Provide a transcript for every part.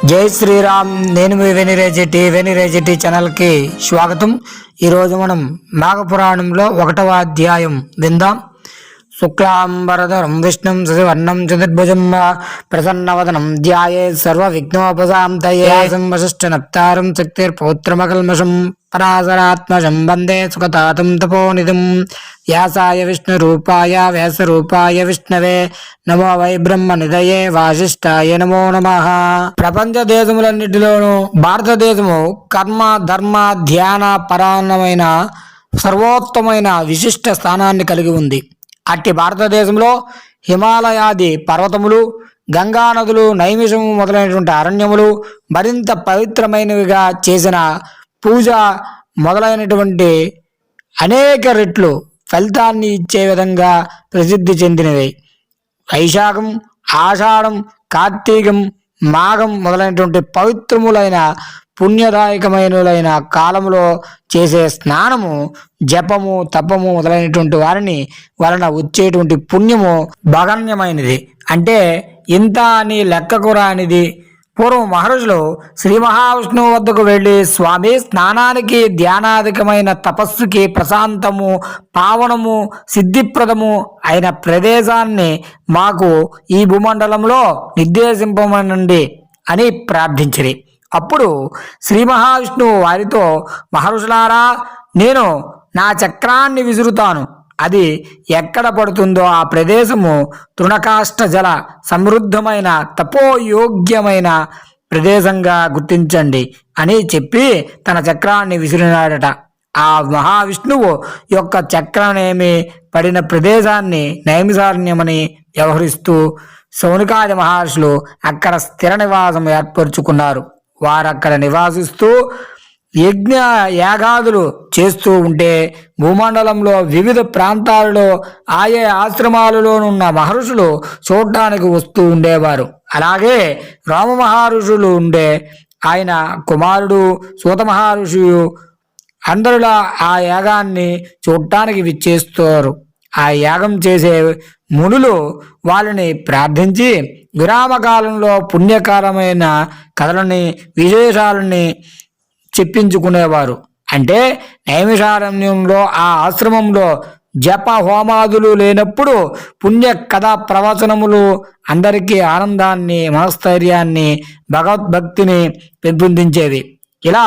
జై శ్రీరామ్. నేను మీ వెనిరేజిటి ఛానల్కి స్వాగతం. ఈరోజు మనం మాఘపురాణంలో 1వ అధ్యాయం విందాం. శుక్లాంబరధరం విష్ణుం శశివర్ణం చతుర్భుజం ప్రసన్నవదనం ధ్యాయే సర్వ విఘ్నోపశాంతయే వశిష్ఠనప్తారం శక్తిర్పౌత్రమకల్మషం పరాశరాత్మజం వందే సుఖతాతం తపోనిధిం వ్యాసాయ విష్ణురూపాయ వ్యాసరూపాయ విష్ణవే నమో వై బ్రహ్మనిధయే వాసిష్ఠాయ నమో నమః. ప్రపంచ దేశములన్నిటిలోనూ భారతదేశము కర్మ ధర్మ ధ్యాన పరాయణమైన సర్వోత్తమైన విశిష్ట స్థానాన్ని కలిగి ఉంది. అట్టి భారతదేశంలో హిమాలయాది పర్వతములు, గంగా నదులు, నైమిషము మొదలైనటువంటి అరణ్యములు, మరింత పవిత్రమైనవిగా చేసిన పూజ మొదలైనటువంటి అనేక రెట్లు ఫలితాన్ని ఇచ్చే విధంగా ప్రసిద్ధి చెందినవి. వైశాఖం, ఆషాఢం, కార్తీకం, మాఘం మొదలైనటువంటి పవిత్రములైన పుణ్యదాయకమైనలైన కాలంలో చేసే స్నానము, జపము, తపము మొదలైనటువంటి వారిని వలన వచ్చేటువంటి పుణ్యము భగణ్యమైనది. అంటే ఇంత అని లెక్కకు రానిది. పూర్వం మహర్షులు శ్రీ మహావిష్ణువు వద్దకు వెళ్ళి, స్వామి, స్నానానికి, ధ్యానాధికమైన తపస్సుకి ప్రశాంతము, పావనము, సిద్ధిప్రదము అయిన ప్రదేశాన్ని మాకు ఈ భూమండలంలో నిర్దేశింపమనండి అని ప్రార్థించిరి. అప్పుడు శ్రీ మహావిష్ణువు వారితో, మహర్షులారా, నేను నా చక్రాన్ని విసురుతాను. అది ఎక్కడ పడుతుందో ఆ ప్రదేశము తృణకాష్ట జల సమృద్ధమైన తపోయోగ్యమైన ప్రదేశంగా గుర్తించండి అని చెప్పి తన చక్రాన్ని విసిరినాడట. ఆ మహావిష్ణువు యొక్క చక్రనేమి పడిన ప్రదేశాన్ని నైమిసారణ్యమని వ్యవహరిస్తూ శౌనకాది మహర్షులు అక్కడ స్థిర నివాసం ఏర్పరచుకున్నారు. వారక్కడ నివాసిస్తూ యజ్ఞ యాగాదులు చేస్తూ ఉంటే భూమండలంలో వివిధ ప్రాంతాలలో ఆయా ఆశ్రమాలలోనున్న మహర్షులు చూడటానికి వస్తూ ఉండేవారు. అలాగే రామ మహర్షులు ఉండే ఆయన కుమారుడు సూత మహర్షి అందరిలా ఆ యాగాన్ని చూడటానికి విచ్చేస్తారు. ఆ యాగం చేసే మునులు వాళ్ళని ప్రార్థించి విరామకాలంలో పుణ్యకారమైన కథలని, విశేషాలని చెప్పించుకునేవారు. అంటే నైమిషారణ్యంలో ఆ ఆశ్రమంలో జప హోమాదులు లేనప్పుడు పుణ్య కథా ప్రవచనములు అందరికీ ఆనందాన్ని, మనస్థైర్యాన్ని, భగవద్భక్తిని పెంపొందించేవి. ఇలా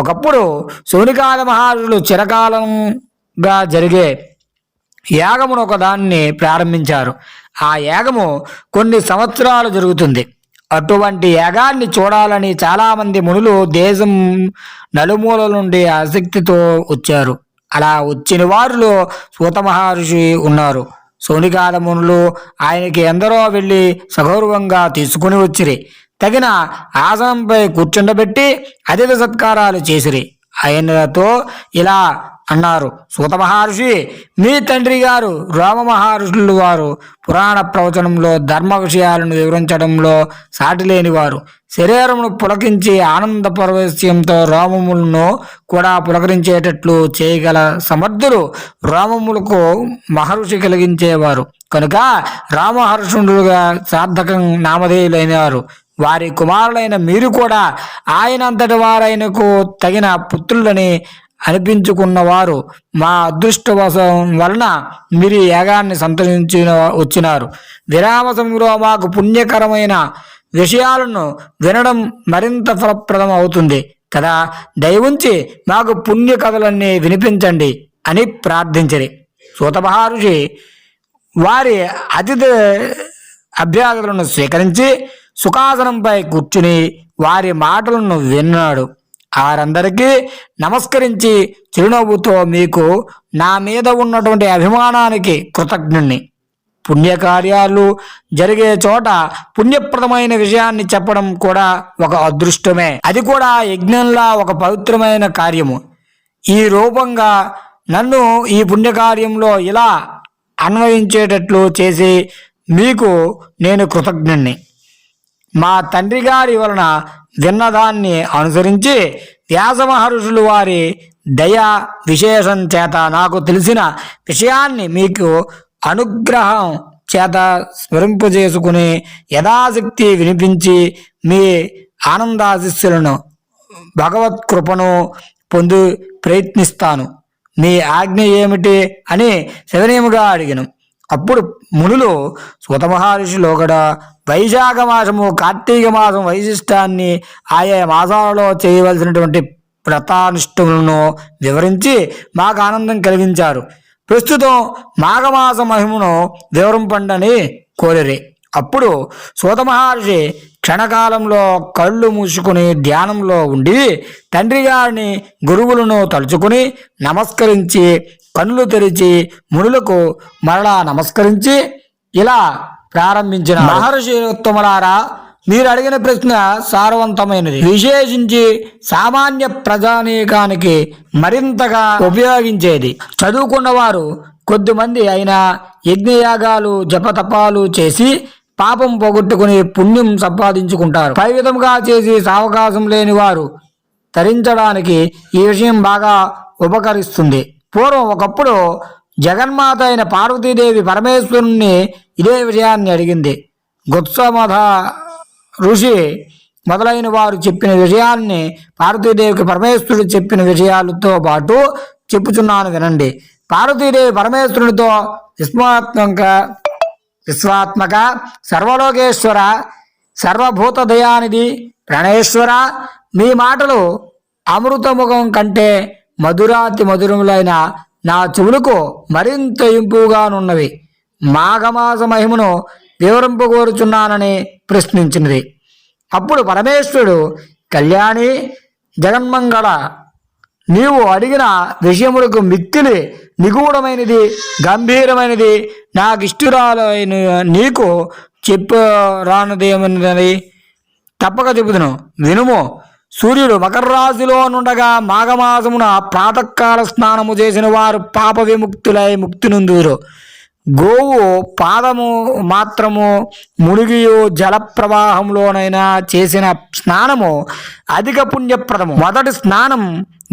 ఒకప్పుడు శౌనకాది మహర్షులు చిరకాలంగా జరిగే యాగమును ఒకదాన్ని ప్రారంభించారు. ఆ యాగము కొన్ని సంవత్సరాలు జరుగుతుంది. అటువంటి యాగాన్ని చూడాలని చాలామంది మునులు దేశం నలుమూలల నుండి ఆసక్తితో వచ్చారు. అలా వచ్చిన వారిలో సూత మహర్షి ఉన్నారు. శౌనకాది మునులు ఆయనకి ఎందరో వెళ్ళి సగౌరవంగా తీసుకుని వచ్చిరి. తగిన ఆసనంపై కూర్చుండబెట్టి అతిథి సత్కారాలు చేసిరి. ఆయనతో ఇలా అన్నారు, సూత మహర్షి, మీ తండ్రి గారు రామ మహర్షులు వారు పురాణ ప్రవచనంలో ధర్మ విషయాలను వివరించడంలో సాటిలేని వారు. శరీరమును పులకించి ఆనంద పరవశ్యంతో రోమములను కూడా పులకరించేటట్లు చేయగల సమర్థులు రోమములకు మహర్షి కలిగించేవారు. కనుక రామహర్షులుగా సార్థకం నామధేయులైనారు. వారి కుమారులైన మీరు కూడా ఆయనంతటి వారైనకు తగిన పుత్రులని అనిపించుకున్నవారు. మా అదృష్టవశం వలన మీరు యాగాన్ని సంతరించిన వచ్చినారు. విరామ సమయంలో మాకు పుణ్యకరమైన విషయాలను వినడం మరింత ఫలప్రదం అవుతుంది కదా. దయవుంచి మాకు పుణ్య కథలన్నీ వినిపించండి అని ప్రార్థించరి. సూత మహర్షి వారి అతిథి అభ్యర్థులను స్వీకరించి సుఖాసనంపై కూర్చుని వారి మాటలను విన్నాడు. వారందరికీ నమస్కరించి చిరునవ్వుతో, మీకు నా మీద ఉన్నటువంటి అభిమానానికి కృతజ్ఞుణ్ణి. పుణ్యకార్యాలు జరిగే చోట పుణ్యప్రదమైన విషయాన్ని చెప్పడం కూడా ఒక అదృష్టమే. అది కూడా యజ్ఞంలా ఒక పవిత్రమైన కార్యము. ఈ రూపంగా నన్ను ఈ పుణ్యకార్యంలో ఇలా అన్వయించేటట్లు చేసి మీకు నేను కృతజ్ఞుణ్ణి. మా తండ్రి గారి వలన విన్నదాన్ని అనుసరించి వ్యాస మహర్షులు వారి దయా విశేషం చేత నాకు తెలిసిన విషయాన్ని మీకు అనుగ్రహం చేత స్మరింపజేసుకుని యథాశక్తి వినిపించి మీ ఆనందాశిస్సులను భగవత్ కృపను పొంది ప్రయత్నిస్తాను. మీ ఆజ్ఞ ఏమిటి అని సవినయముగా అడిగాను. అప్పుడు మునులు సూత మహర్షి లోగడ వైశాఖ మాసము కార్తీక మాసం వైశిష్టాన్ని ఆయా మాసాలలో చేయవలసినటువంటి వ్రతానుష్ఠములను వివరించి మాకు ఆనందం కలిగించారు. ప్రస్తుతం మాఘమాస మహిమను వివరింపండని కోరిరి. అప్పుడు సూత మహర్షి క్షణకాలంలో కళ్ళు మూసుకుని ధ్యానంలో ఉండి తండ్రి గారిని గురువులను తలుచుకుని నమస్కరించి కళ్ళు తెరిచి మునులకు మరలా నమస్కరించి ఇలా ప్రారంభించిన, మహర్షి ఉత్తములారా, మీరు అడిగిన ప్రశ్న సారవంతమైనది. విశేషించి సామాన్య ప్రజానీకానికి మరింతగా ఉపయోగించేది. చదువుకున్నవారు కొద్దిమంది అయినా యజ్ఞయాగాలు జపతపాలు చేసి పాపం పోగొట్టుకుని పుణ్యం సంపాదించుకుంటారు. పై విధంగా చేసి సావకాశం లేని వారు తరించడానికి ఈ విషయం బాగా ఉపకరిస్తుంది. పూర్వం ఒకప్పుడు జగన్మాత అయిన పార్వతీదేవి పరమేశ్వరుణ్ణి ఇదే విషయాన్ని అడిగింది. గుత్సమధ ఋషి మొదలైన వారు చెప్పిన విషయాన్ని పార్వతీదేవికి పరమేశ్వరుడు చెప్పిన విషయాలతో పాటు చెప్పుచున్నాను వినండి. పార్వతీదేవి పరమేశ్వరునితో విశ్వాత్మక సర్వలోకేశ్వర సర్వభూత దయానిధి ప్రణయేశ్వర, మీ మాటలు అమృతముఖం కంటే మధురాతి మధురములైన నా చెవులకు మరింత ఇంపుగానున్నవి. మాఘమాస మహిమను వివరింపగోరుచున్నానని ప్రశ్నించినది. అప్పుడు పరమేశ్వరుడు, కళ్యాణి జగన్మంగళ, నీవు అడిగిన విషయములకు మిక్కిలి నిగూఢమైనది గంభీరమైనది నాకిష్టురాలైన నీకు చెప్పరానిదేమన్నది తప్పక చెబుదును, వినుము. సూర్యుడు మకర రాశిలో నుండగా మాఘమాసమున ప్రాతకాల స్నానము చేసిన వారు పాప విముక్తులై ముక్తి నొందుదురు. గోవు పాదము మాత్రము మునిగియు జల ప్రవాహంలోనైనా చేసిన స్నానము అధిక పుణ్యప్రదము. మొదటి స్నానం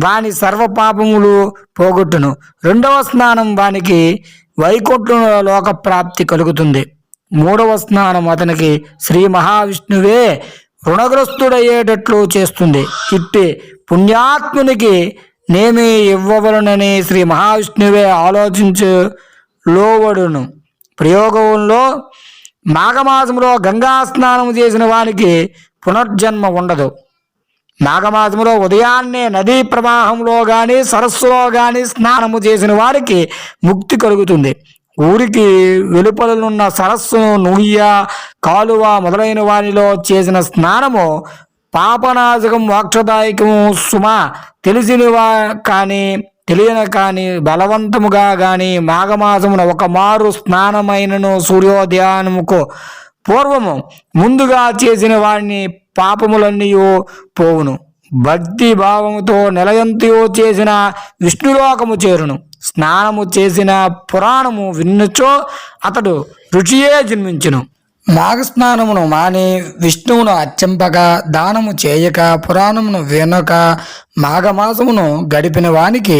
వాని సర్వ పాపములు పోగొట్టును. రెండవ స్నానం వానికి వైకుంఠ లోక ప్రాప్తి కలుగుతుంది. మూడవ స్నానం అతనికి శ్రీ మహావిష్ణువే రుణగ్రస్తుడయ్యేటట్లు చేస్తుంది. ఇట్టి పుణ్యాత్మునికి నేమి ఇవ్వవలనని శ్రీ మహావిష్ణువే ఆలోచించు లోవడును. ప్రయోగంలో మాఘమాసంలో గంగా స్నానం చేసిన వానికి పునర్జన్మ ఉండదు. మాఘమాసంలో ఉదయాన్నే నదీ ప్రవాహంలో కానీ సరస్సులో కానీ స్నానము చేసిన వారికి ముక్తి కలుగుతుంది. ఊరికి వెలుపలనున్న సరస్సు, నుయ్య, కాలువ మొదలైన వారిలో చేసిన స్నానము పాపనాశకం మోక్షదాయకము సుమ. తెలిసినవా కానీ తెలియన కానీ బలవంతముగా కానీ మాఘమాసమున ఒక మారు స్నానమైనను సూర్యోదయానముకు పూర్వము ముందుగా చేసిన వాడిని పాపములన్నీ పోవును. భక్తి భావముతో నిలయంతియో చేసిన విష్ణులోకము చేరును. స్నానము చేసిన పురాణము విన్నచో అతడు రుచియే జన్మించును. మాఘస్నానమును మాని విష్ణువును అర్చింపక దానము చేయక పురాణమును వినక మాఘమాసమును గడిపిన వానికి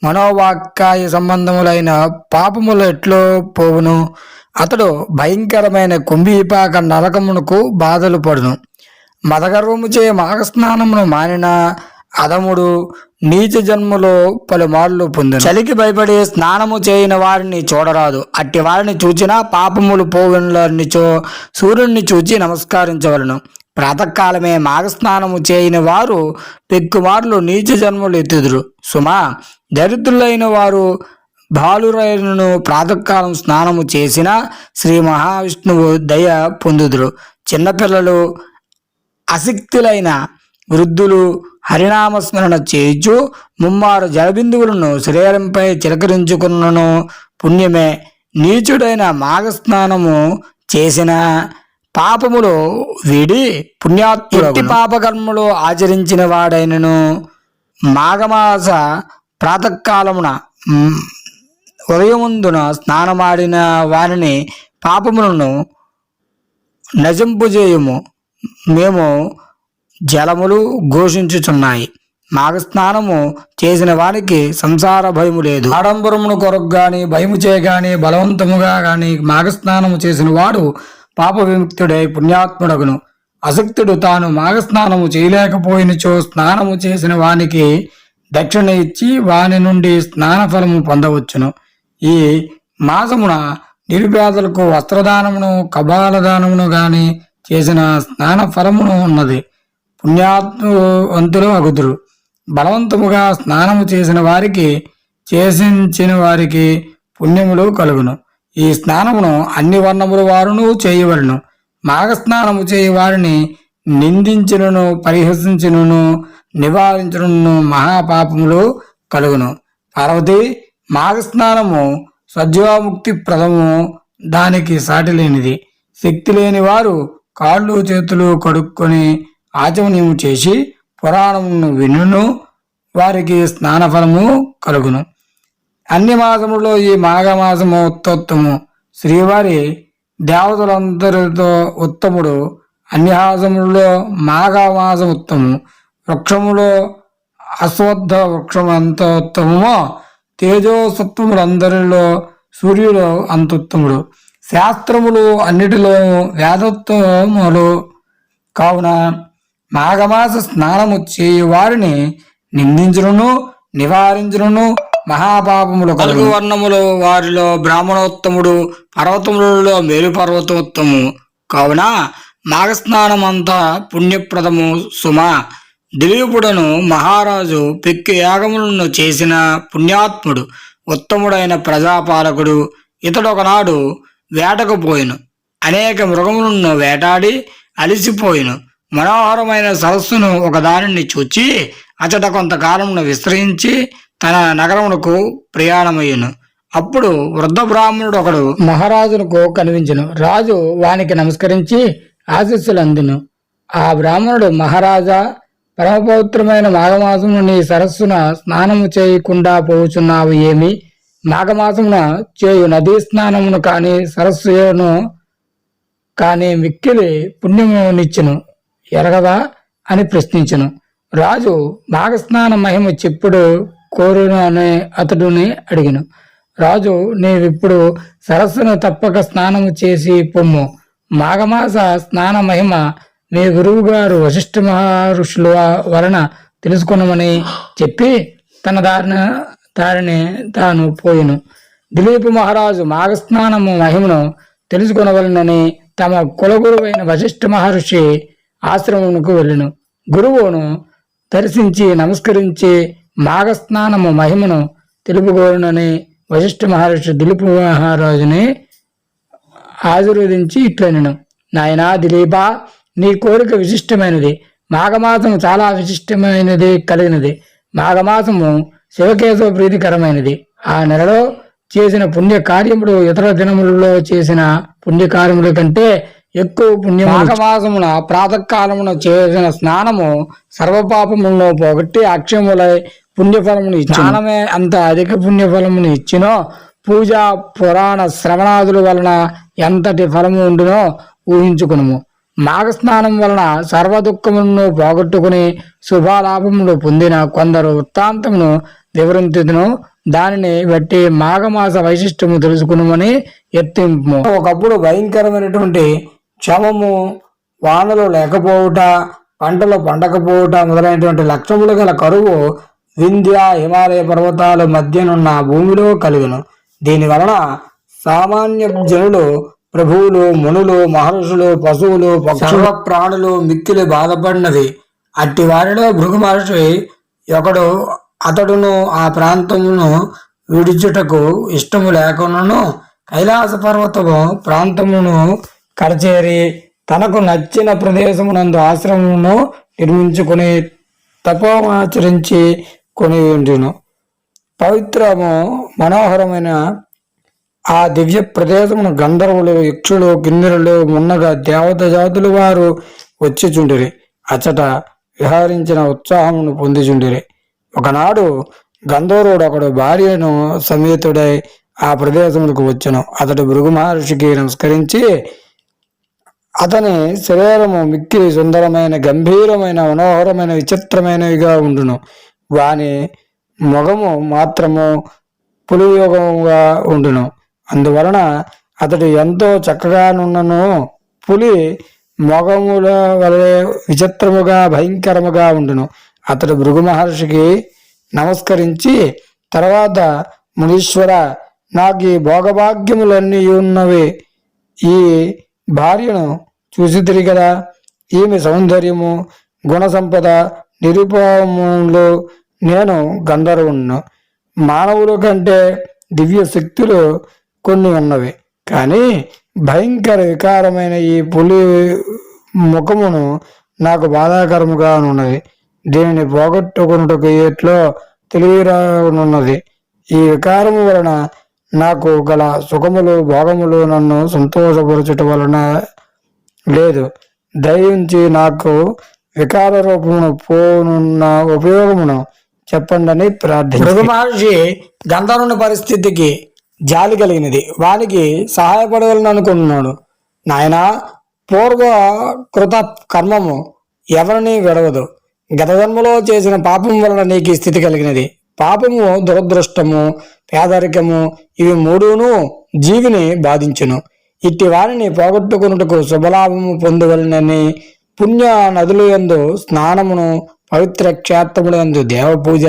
మనోవాక్కాయ సంబంధములైన పాపములు ఎట్లో పోవును. అతడు భయంకరమైన కుంభీపాక నరకమునకు బాధలు పడును. మదగర్వముచే మాఘస్నానమును మానిన అధముడు నీచ జన్మలో పలుమార్లు పొందును. చలికి భయపడి స్నానము చేయని వారిని చూడరాదు. అట్టి వారిని చూచినా పాపములు పోవునిచో సూర్యుడిని చూచి నమస్కరించవలను. ప్రాతకాలమే మాఘస్నానము చేయని వారు పెక్కుమార్లు నీచ జన్మలు ఎత్తుదురు. సుమా, దరిద్రులైన వారు బాలురైనను ప్రాతకాలం స్నానము చేసిన శ్రీ మహావిష్ణువు దయ పొందుదురు. చిన్నపిల్లలు, అశక్తులైన వృద్ధులు హరినామస్మరణ చేయుచు ముమ్మారు జలబిందువులను శరీరంపై చిలకరించుకున్నను పుణ్యమే. నీచుడైన మాఘస్నానము చేసిన పాపములు వీడి పుణ్యాత్ముడు. పాపకర్మలు ఆచరించిన వాడైనను మాఘమాస ప్రాతకాలమున ఉదయముందున స్నానమాడిన వారిని పాపములను నశింపుజేయుము. మేము జలములు ఘోషించుచున్నాయి. మాఘస్నానము చేసిన వారికి సంసార భయము లేదు. ఆడంబరమును కొరకు గాని భయము చేయగాని బలవంతముగా గాని మాఘస్నానము చేసిన వాడు పాప విముక్తుడై పుణ్యాత్ముడగును. అసక్తుడు తాను మాఘస్నానము చేయలేకపోయినచో స్నానము చేసిన వానికి దక్షిణ ఇచ్చి వాని నుండి స్నాన ఫలము పొందవచ్చును. ఈ మాసమున నిరుపేదలకు వస్త్రదానమును కబాల దానమును గాని చేసిన స్నాన ఫలమును ఉన్నది. పుణ్యాత్వంతులు అగుదురు. బలవంతముగా స్నానము చేసిన వారికి చేసించిన వారికి పుణ్యములు కలుగును. ఈ స్నానమును అన్ని వర్ణముల వారును చేయవలను. మాఘస్నానము చేయ వారిని నిందించును పరిహసించును నివారించును మహాపాపములు కలుగును. పార్వతి, మాఘస్నానము సజ్జాముక్తి ప్రదము, దానికి సాటి లేనిది. శక్తి లేని వారు కాళ్ళు చేతులు కడుక్కొని ఆచమనము చేసి పురాణమును వినును వారికి స్నాన ఫలము కలుగును. అన్ని మాసములలో ఈ మాఘమాసము ఉత్తోత్తము. శ్రీవారి దేవతలందరితో ఉత్తముడు. అన్యహాసములలో మాఘమాసం ఉత్తము. వృక్షములో అశ్వత్థ వృక్షం ఎంత ఉత్తమమో తేజోసత్వములందరిలో సూర్యుడు అంత ఉత్తముడు. శాస్త్రములు అన్నిటిలో వేదోత్తములు కావున మాఘమాస స్నానము చేయు వారిని నిందించును నివారించును మహాపాపములు కలుగు. వర్ణములు వారిలో బ్రాహ్మణోత్తముడు, పర్వతములలో మేలు పర్వతోత్తము కావున మాఘస్నానమంతా పుణ్యప్రదము సుమ. దిలీపుడను మహారాజు పెక్కి యాగములను చేసిన పుణ్యాత్ముడు, ఉత్తముడైన ప్రజాపాలకుడు. ఇతడొకనాడు వేటకు పోయిను. అనేక మృగములను వేటాడి అలిసిపోయిను. మనోహరమైన సరస్సును ఒకదానిని చూచి అచట కొంతకాలమును విశ్రయించి తన నగరమునకు ప్రయాణమయ్యను. అప్పుడు వృద్ధ బ్రాహ్మణుడు ఒకడు మహారాజునకు కనిపించెను. రాజు వానికి నమస్కరించి ఆశీస్సులు అందును. ఆ బ్రాహ్మణుడు, మహారాజా, పరమపవిత్రమైన మాఘమాసమును నీ సరస్సున స్నానము చేయకుండా పోవుచున్నావు ఏమి? మాఘమాసమున చేయు నదీ స్నానమును కాని సరస్సును కాని మిక్కిలి పుణ్యమునిచ్చును ఎరగదా అని ప్రశ్నించును. రాజు మాఘస్నాన మహిమ చెప్పుడు కోరును అనే అతడుని అడిగిను. రాజు, నీవిప్పుడు సరస్సును తప్పక స్నానము చేసి పొమ్ము. మాఘమాస స్నాన మహిమ మీ గురువు గారు వశిష్ఠ మహర్షుల వలన తెలుసుకున్నామని చెప్పి తన దారిని తాను పోయిను. దిలీపు మహారాజు మాఘస్నానము మహిమను తెలుసుకొనవలనని తమ కులగురువైన వశిష్ఠ మహర్షి ఆశ్రమమునకు వెళ్ళెను. గురువును దర్శించి నమస్కరించి మాఘస్నానము మహిమను తెలుపుకోరునని వశిష్ఠ మహర్షి దిలీపు మహారాజుని ఆశీర్వదించి ఇట్లనెను. నాయనా దిలీప, నీ కోరిక విశిష్టమైనది. మాఘమాసము చాలా విశిష్టమైనది కలిగినది. మాఘమాసము శివకేశవ ప్రీతికరమైనది. ఆ నెలలో చేసిన పుణ్య కార్యములు ఇతర దినములలో చేసిన పుణ్యకార్యముల కంటే ఎక్కువ పుణ్యము. మాఘమాసమున ప్రాతకాలమున చేసిన స్నానము సర్వపాపములను పోగొట్టి అక్షయములై పుణ్యఫలమును స్నానమే అంత అధిక పుణ్యఫలమును ఇచ్చినో పూజ పురాణ శ్రవణాదుల వలన ఎంతటి ఫలము ఉండునో ఊహించుకును. మాఘస్నానం వలన సర్వ దుఃఖములను పోగొట్టుకుని శుభలాభములు పొందిన కొందరు వృత్తాంతమును వివరించును. దానిని బట్టి మాఘమాస వైశిష్టము తెలుసుకునమని ఎత్తింపు. ఒకప్పుడు భయంకరమైనటువంటి క్షమము, వానలు లేకపోవుట, పంటలు పండకపోవుట మొదలైనటువంటి లక్షణములు గల కరువు వింధ్య హిమాలయ పర్వతాల మధ్యనున్న భూమిలో కలిగను. దీని వలన సామాన్య జనులు, ప్రభువులు, మునులు, మహర్షులు, పశువులు, పక్షుల ప్రాణులు మిక్కిలి బాధపడినది. అట్టి వారిలో భృగు మహర్షి ఒకడు. అతడును ఆ ప్రాంతమును విడిచుటకు ఇష్టము లేకున్నను కైలాస పర్వతము ప్రాంతమును కడచేరి తనకు నచ్చిన ప్రదేశమునందు ఆశ్రమమును నిర్మించుకుని తపోమాచరించి కొని ఉండును. పవిత్రము మనోహరమైన ఆ దివ్య ప్రదేశమును గంధర్వులు, యక్షులు, కిన్నెరులు మున్నగా దేవత జాతులు వారు వచ్చిచుండిరి. అచ్చట విహరించిన ఉత్సాహమును పొందిచుండిరి. ఒకనాడు గంధర్వుడు ఒకడు భార్యను సమేతుడై ఆ ప్రదేశములకు వచ్చెను. అతడు భృగు మహర్షికి నమస్కరించి అతని శరీరము మిక్కిలి సుందరమైన, గంభీరమైన, మనోహరమైన, విచిత్రమైనవిగా ఉండును. వాని మొగము మాత్రము పులియుగముగా ఉండును. అందువలన అతడు ఎంతో చక్కగానున్నను. పులి మొగముల వలె విచిత్రముగా భయంకరముగా ఉండును. అతడు భృగు మహర్షికి నమస్కరించి తర్వాత, మునీశ్వర, నాకు ఈ భోగభాగ్యములన్నీ ఉన్నవి. ఈ భార్యను చూసితిరి కదా, ఈమె సౌందర్యము, గుణ సంపద, నిరుపములు. నేను గంధర్వును. మానవుల కంటే దివ్య శక్తులు కొన్ని ఉన్నవి, కానీ భయంకర వికారమైన ఈ పులి ముఖమును నాకు బాధాకరముగా ఉన్నది. దీనిని పోగొట్టుకున్నట్టుకు ఎట్లో తెలియరానున్నది. ఈ వికారము వలన నాకు గల సుఖములు భోగములు నన్ను సంతోషపరచుట వలన లేదు. దయించి నాకు వికార రూపమును పోనున్న ఉపయోగమును చెప్పండి అని ప్రార్థించాడు. భృగు మహర్షి గంధర్వుని పరిస్థితికి జాలి కలిగినది. వానికి సహాయపడవాలని అనుకుంటున్నాడు. నాయన, పూర్వ కృత కర్మము ఎవరిని విడవదు. గత జన్మలో చేసిన పాపం వలన నీకు ఈ స్థితి కలిగినది. పాపము, దురదృష్టము, పేదరికము, ఇవి మూడును జీవిని బాధించును. ఇట్టి వారిని పోగొట్టుకున్నట్టుకు శుభలాభము పొందవలనని పుణ్య నదులు యందు స్నానమును, పవిత్ర క్షేత్రముల యందు దేవపూజ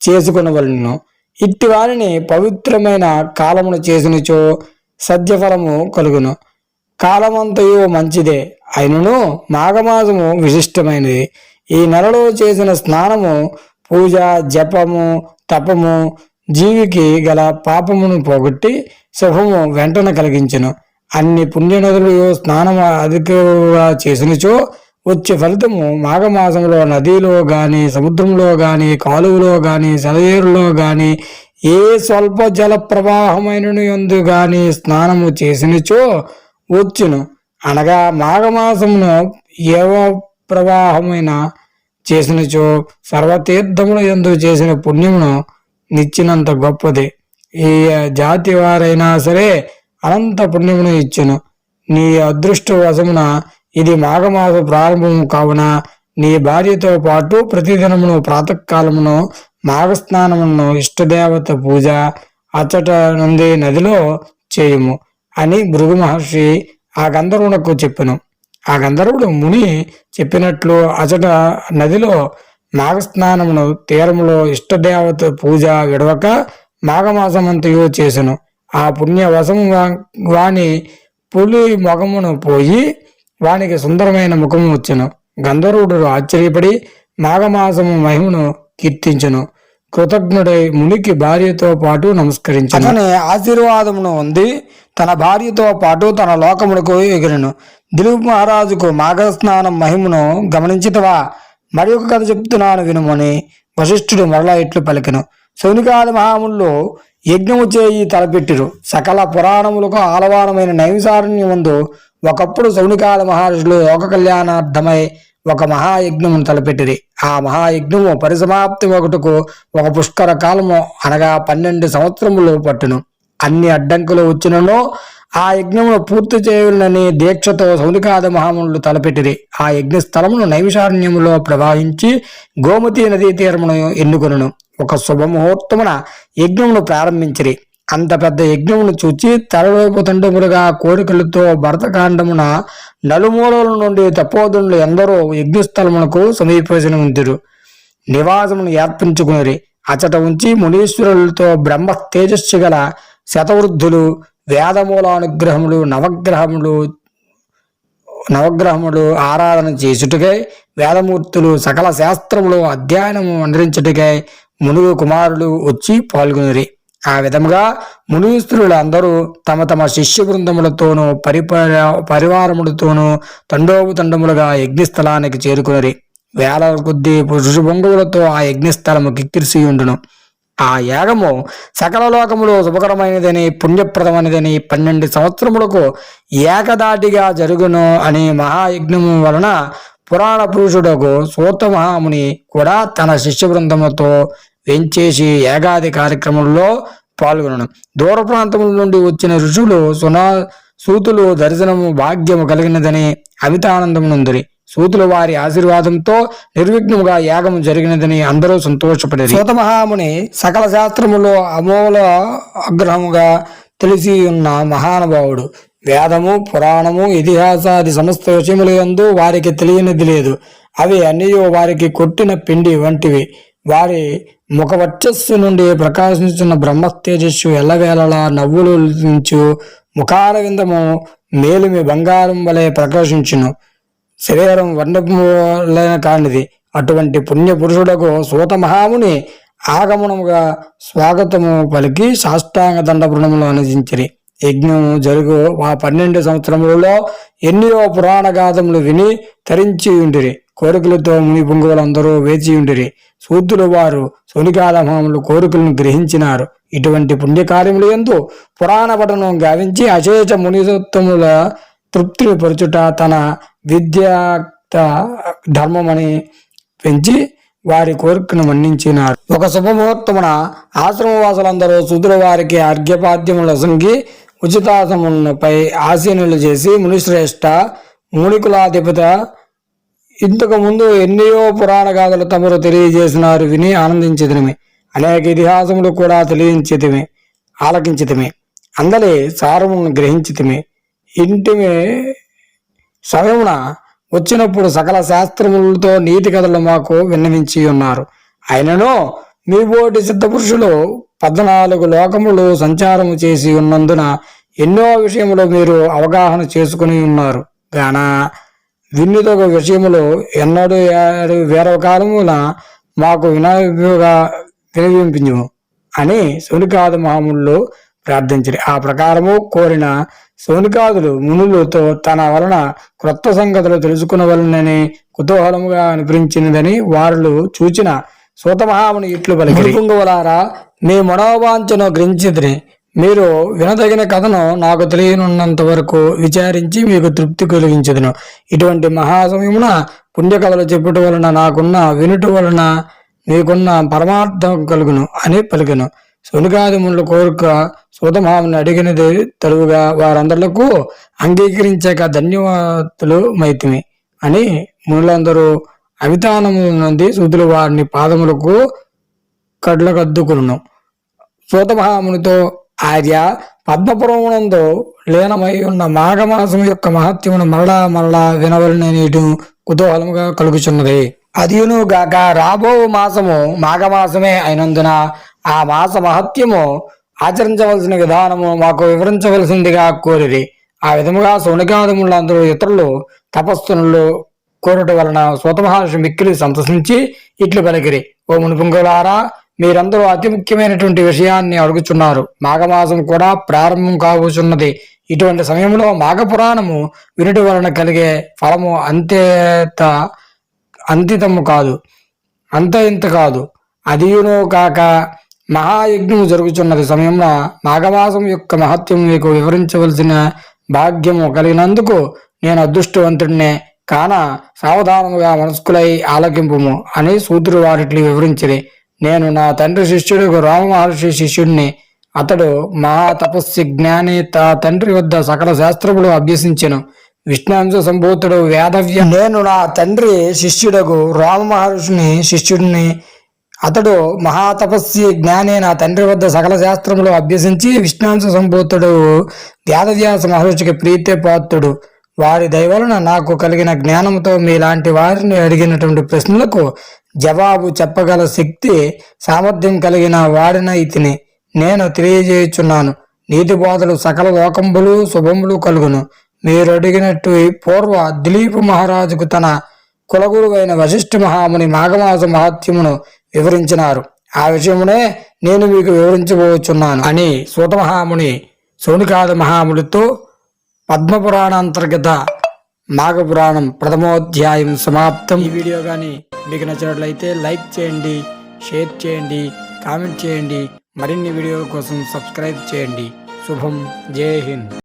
చేసుకునవలను. ఇట్టి వారిని పవిత్రమైన కాలమును చేసినచో సద్యఫలము కలుగును. కాలమంతయు మంచిదే, అయినను మాఘమాసము విశిష్టమైనది. ఈ నెలలో చేసిన స్నానము, పూజ, జపము, తపము జీవికి గల పాపమును పోగొట్టి శుభము వెంటనే కలిగించును. అన్ని పుణ్యనదులు స్నానము అధికంగా చేసినచో వచ్చే ఫలితము మాఘమాసంలో నదిలో గాని, సముద్రంలో గాని, కాలువలో గాని, సెలయేరులో గాని, ఏ స్వల్ప జల ప్రవాహమైన యందు గాని స్నానము చేసినచో వచ్చును. అనగా మాఘమాసమును ఏవ ప్రవాహమైన చేసినచో సర్వతీర్థముల యందు చేసిన పుణ్యమును నిచ్చినంత గొప్పది. ఈ జాతి వారైనా సరే అనంత పుణ్యమును ఇచ్చును. నీ అదృష్టవశమున ఇది మాఘమాస ప్రారంభము కావున నీ భార్యతో పాటు ప్రతిదినమును ప్రాతకాలమును మాఘస్నానమును, ఇష్టదేవత పూజ అచ్చట నుండి నదిలో చేయుము అని భృగు మహర్షి ఆ గంధర్వునకు చెప్పెను. ఆ గంధర్వుడు ముని చెప్పినట్లు అచట నదిలో మాఘస్నానమును, తీరములో ఇష్టదేవత పూజ విడవక మాఘమాసమంతయు చేసెను. ఆ పుణ్యవశము వాని పులి మొగమును పోయి వానికి సుందరమైన ముఖము వచ్చెను. గంధర్వుడు ఆశ్చర్యపడి మాఘమాసము మహిమను కీర్తించెను. కృతజ్ఞుడై మునికి భార్యతో పాటు నమస్కరించెను. అతని ఆశీర్వాదమును ఉంది తన భార్యతో పాటు తన లోకమునకు ఎగిరెను. దిలీప్ మహారాజుకు మాఘస్నానం మహిమను గమనించితవా? మరి ఒక కథ చెప్తున్నాను వినుమని వశిష్ఠుడు మరలా ఇట్లు పలికెను. శౌనికాది మహాములు యజ్ఞము చేయి తలపెట్టిరు. సకల పురాణములకు ఆలవానమైన నైమిసారణ్యమందు ఒకప్పుడు శౌనికాల మహర్షులు లోక కళ్యాణార్థమై ఒక మహాయజ్ఞమును తలపెట్టిరి. ఆ మహాయజ్ఞము పరిసమాప్తి ఒకటకు ఒక పుష్కర కాలము అనగా 12 సంవత్సరములు పట్టును. అన్ని అడ్డంకులు వచ్చినను ఆ యజ్ఞమును పూర్తి చేయాలని దీక్షతో శౌనికాద మహామునులు తలపెట్టిరి. ఆ యజ్ఞ స్థలమును నైమిషారణ్యములో ప్రవహించి గోమతి నదీ తీరమును ఎన్నుకొనును. ఒక శుభముహూర్తమున యజ్ఞమును ప్రారంభించిరి. అంత పెద్ద యజ్ఞమును చూచి తలలోపు తండములుగా కోరికలతో భరతకాండమున నలుమూలల నుండి తపోధనులు ఎందరో యజ్ఞస్థలమునకు సమీపసిన ఉందిరు. నివాసమును ఏర్పించుకుని అచట ఉంచి మునీశ్వరులతో బ్రహ్మ తేజస్సు గల శతవృద్ధులు, వేదమూలానుగ్రహములు, నవగ్రహములు ఆరాధన చేసుటకై, వేదమూర్తులు సకల శాస్త్రములు అధ్యయనము అందించుటకై మునుగు కుమారులు వచ్చి పాల్గొనిరి. ఆ విధముగా మునీశ్వరులు అందరూ తమ తమ శిష్య బృందములతోనూ పరివారములతోనూ తండోపతండములుగా యజ్ఞస్థలానికి చేరుకునిరి. వేల కొద్ది ఋషిభంగులతో ఆ యజ్ఞస్థలము కిక్కిరిసి ఉండును. ఆ యాగము సకల లోకములు శుభకరమైనదని, పుణ్యప్రదమైనదని 12 సంవత్సరములకు ఏకదాటిగా జరుగును అని మహాయజ్ఞము వలన పురాణ పురుషుడకు సూత మహాముని కూడా తన శిష్య బృందములతో వెంచేసి యాగాది కార్యక్రమంలో పాల్గొనను. దూర ప్రాంతముల నుండి వచ్చిన ఋషులు సూతులు దర్శనము భాగ్యము కలిగినదని అమితానందమునందురి. సూతులు వారి ఆశీర్వాదంతో నిర్విఘ్నముగా యాగము జరిగినదని అందరూ సంతోషపడేది. సూత మహాముని సకల శాస్త్రములో అమూల అగ్రహముగా తెలిసి ఉన్న మహానుభావుడు. వేదము, పురాణము, ఇతిహాసాది సమస్త విషయముల యందు వారికి తెలియనిది లేదు. అవి అన్నీ వారికి కొట్టిన పిండి వంటివి. వారి ముఖవర్చస్సు నుండి ప్రకాశించిన బ్రహ్మతేజస్సు ఎల్లవేళలా నవ్వులు నుంచు ముఖాల విందము మేలిమి బంగారం వలె ప్రకాశించును. శరీరం వర్ణములైన కానిది. అటువంటి పుణ్య పురుషుడకు సూత మహాముని ఆగమనముగా స్వాగతము పలికి సాష్టాంగ దండపురణములు అనుజించిరి. యజ్ఞము జరుగు ఆ 12 సంవత్సరములలో ఎన్నో పురాణ గాథములు విని తరించి ఉండిరి. కోరికలతో ముని పుంగువులందరూ వేచి ఉండిరి. శూద్రులు వారు సోనికాదమాములు కోరికలను గ్రహించినారు. ఇటువంటి పుణ్యకార్యములు యందు పురాణ పఠనం గావించి అశేష మునిసత్వముల తృప్తిని పరుచుట తన విద్యాక్త ధర్మమని పెంచి వారి కోరికను మన్నించినారు. ఒక శుభముహూర్తమున ఆశ్రమవాసులందరూ శూద్రుల వారికి అర్ఘ్యపాద్యముల సంగి ఉచితాసనముపై ఆసీనులు చేసి, మునిశ్రేష్ఠ, మునికులాధిపత, ఇంతకు ముందు ఎన్నో పురాణ గాథలు తమరు తెలియజేసినారు, విని ఆనందించితిమి. అనేక ఇతిహాసములు కూడా ఆలకించితిమి. అందలి సారమును గ్రహించితిమి. ఇంటిమి సమయమున వచ్చినప్పుడు సకల శాస్త్రములతో నీతి కథలు మాకు విన్నవించి ఉన్నారు. అయినను మీ బోటి సిద్ధపురుషులు 14 లోకములు సంచారము చేసి ఉన్నందున ఎన్నో విషయములు మీరు అవగాహన చేసుకుని ఉన్నారు గాన విన్నుదొక విషయములు ఎన్నడూ వేరొక కాలమున మాకు వినవింపించు అని శౌనికాది మహాములు ప్రార్థించరు. ఆ ప్రకారము కోరిన శౌనికాదులు మునులతో తన వలన క్రొత్త సంగతులు తెలుసుకునవలనని కుతూహలముగా అనిపించినదని వారు చూచిన సూతమహాముని ఇట్లు పలికిరి. పుంగవులారా, మీ మనోవాంఛను గ్రహించితిని. మీరు వినదగిన కథను నాకు తెలియనున్నంత వరకు విచారించి మీకు తృప్తి కలిగించదును. ఇటువంటి మహాసమయమున పుణ్యకథలు చెప్పుట వలన నాకున్న వినుట వలన మీకున్న పరమార్థం కలుగును అని పలికెను. శౌనికాదిముల కోరిక సూతమహాముని అడిగినది తరువుగా వారందరికీ అంగీకరించక ధన్యవాదులు మైతిమి అని మునులందరూ అవితానము నుండి శూద్రులు వారిని పాదములకు కడ్లకద్దుకును. సూతమహామునితో, ఆర్య, పద్మపురమునందు లీనమై ఉన్న మాఘమాసం యొక్క మహత్యమును మరలా వినవలనని కుతూహలముగా కలుగుచున్నది. అదియును గాక రాబో మాసము మాఘమాసమే అయినందున ఆ మాస మహత్యము ఆచరించవలసిన విధానము మాకు వివరించవలసిందిగా కోరిరి. ఆ విధముగా శౌనికాదములందరూ ఇతరులు తపస్సునులు కోరుట వలన సూతమహర్షి మిక్కిలి సంతసించి ఇట్లు పలికిరి. ఓ మునిపుంగులారా, మీరందరూ అతి ముఖ్యమైనటువంటి విషయాన్ని అడుగుచున్నారు. మాఘమాసం కూడా ప్రారంభం కాబోచున్నది. ఇటువంటి సమయంలో మాఘపురాణము వినుట వలన కలిగే ఫలము అంతితము కాదు, ఇంత కాదు. అదియును కాక మహాయజ్ఞము జరుగుచున్నది సమయంలో మాఘమాసం యొక్క మహత్యం మీకు వివరించవలసిన భాగ్యము కలిగినందుకు నేను అదృష్టవంతుడినే కాన సావధానముగా మనస్కులై ఆలకింపుము అని శూద్రుడు వారిట్లు వివరించిరి. నేను నా తండ్రి శిష్యుడు రామ మహర్షి శిష్యుడిని. అతడు మహాతపస్సి జ్ఞాని. తండ్రి వద్ద సకల శాస్త్రములు అభ్యసించెను. విష్ణాంశ సంభూతుడు వేదవ్య. నేను నా తండ్రి శిష్యుడకు రామ మహర్షిని శిష్యుడిని. అతడు మహాతపస్సి జ్ఞాని. నా తండ్రి వద్ద సకల శాస్త్రములు అభ్యసించి విష్ణాంశ సంభూతుడు వేదవ్యాస మహర్షికి ప్రీతిపాత్రుడు. వారి దయవలన నాకు కలిగిన జ్ఞానంతో మీలాంటి వారిని అడిగినటువంటి ప్రశ్నలకు జవాబు చెప్పగల శక్తి సామర్థ్యం కలిగిన వాడినైతిని నేను తెలియజేయుచున్నాను. నీతి బోధలు సకల లోకంబులు శుభములు కలుగును. మీరు అడిగినట్టు పూర్వ దిలీప్ మహారాజుకు తన కులగురువైన వశిష్ఠ మహాముని మాఘమాస మహత్యమును వివరించినారు. ఆ విషయమునే నేను మీకు వివరించబోచున్నాను అని సూతమహాముని శౌనికాద మహాముడితో పద్మపురాణాంతర్గత మాఘపురాణం ప్రథమోధ్యాయం సమాప్తం. ఈ వీడియో కానీ మీకు నచ్చినట్లయితే లైక్ చేయండి, షేర్ చేయండి, కామెంట్ చేయండి. మరిన్ని వీడియోల కోసం సబ్స్క్రైబ్ చేయండి. శుభం. జై హింద్.